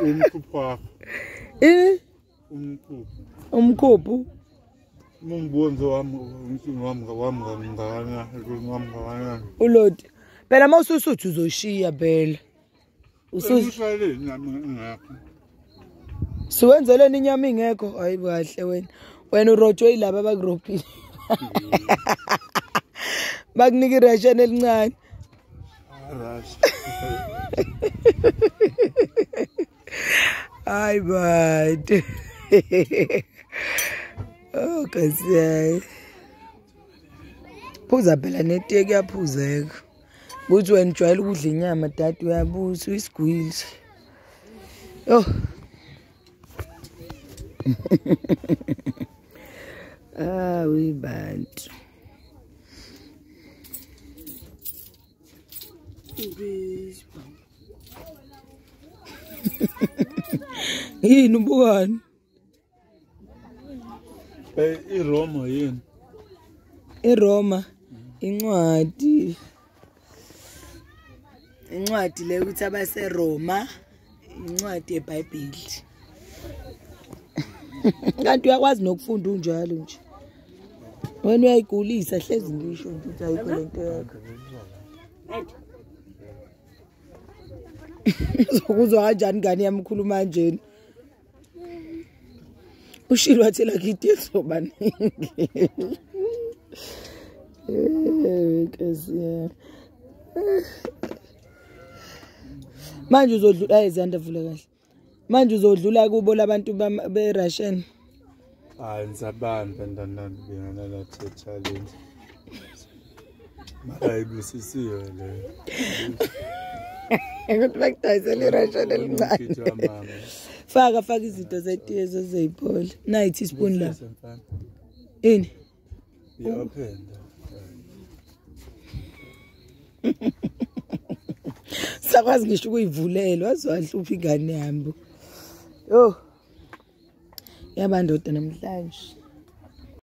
Umkhupha. Umkhuphu. Mungibonzo wami ngana. Ulodi. Phela mawususuthu uzoshiya phela. Usushayele inyama ingekho. Siwenzeleni inyama ingekho? Hayi kahle wena. Wena urojo yilaba abakuropile. Bakunika iration elincane. Rush. Hayi bad. Oh kasi. Phuza phela netiye kuyaphuzeka. Buthi wena ujwayele ukudla inyama dad uyabuza uyisigwili. Oh. Ah, we bantu. Yini ubukani? iRoma yini? iRoma incwadi. Incwadi le ukuthi abaseRoma, incwadi yeBhayibheli. Kanti uyakwazi nokufunda unjalo nje. Wena uyayigulisa hlezi ngisho ukuthi ayikho lento yakho. Uzokuzwa kanjani ngani yamkhuluma kanjeni? Ushilo wathela kithi ezobaningi. Kasi. Manje uzodlula ayizanda vula kahle. Manje uzodlula kubo labantu beRussian. Hayi ngisabani bendandana bengana la challenge. Mara ibusisiwe le. Ukuthi bakudayisele iRussian elincane. Faka izinto zetiye zozeyiphole. Nayi teaspoon la. Ini? Open. Sakwazi ngisho ukuyivulela waziwahlupha ingane yami. Yo. Yabandoda namhlanje.